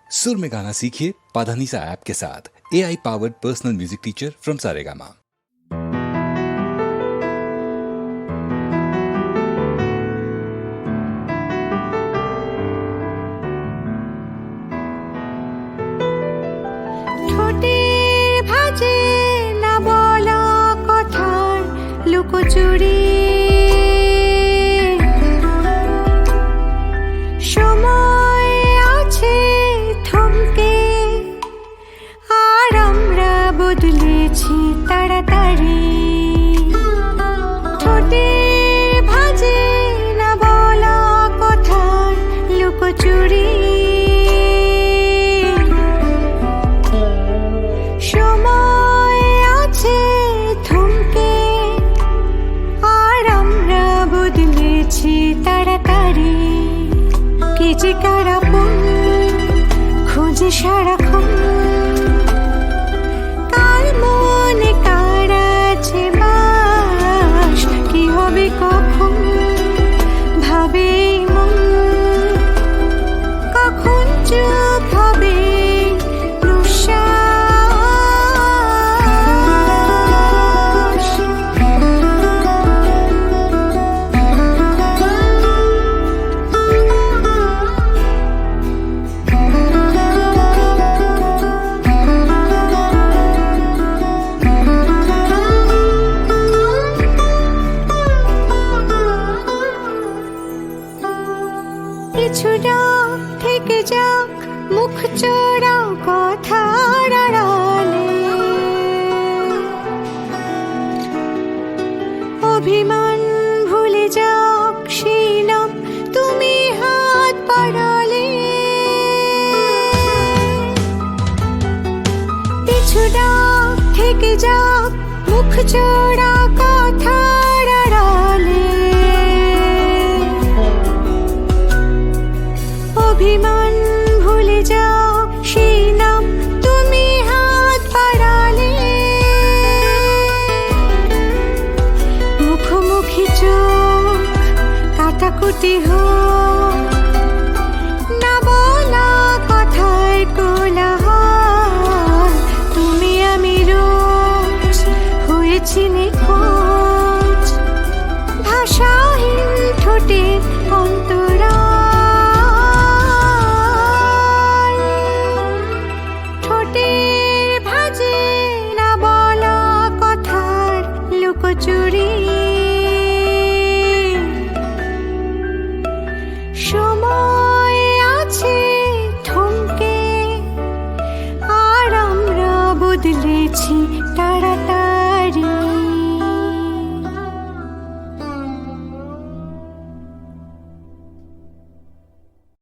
सुर में गाना सीखिए पाधानीसा ऐप के साथ। AI powered personal music teacher from Saregama. ঠোঁটের ভাঁজে না বলা কথার লুকোচুরি, সময় আছে থমকে, আর আমরা বদলেছি তাড়াতাড়ি। ঠোঁটের ভাঁজে না বলা কথার লুকোচুরি, সময় আছে থমকে, আর আমরা বদলেছি তাড়াতাড়ি। কে যে কারাপন খোঁজে সারাক্ষণ, কার মনে কার আছে বাস, কি হবে কখন ভাবে মন, কখন চুপ হবে প্রশ্বাস। কিছুটা থেকে যাক মুখ চোরা কথার আড়ালে, অভিমান ভুলে যাক সেই নাম তুমি হাত বাড়ালে। কিছুটা থেকে যাক মুখ চোরা কথার আড়ালে, অভিমান ভুলে যাও সেই নাম তুমি হাত বাড়ালে। মুখোমুখি চোখ কাটাকুটি হোক, না বলা কথায় কোলাহল, তুমি আমি রোজ হয়েছি নিখোঁজ, ভাষাহীন ঠোঁটের অন্তরা। ঠোঁটের ভাঁজে না বলা কথার লুকোচুরি, সময় আছে থমকে, আর আমরা বদলেছি তাড়াতাড়ি।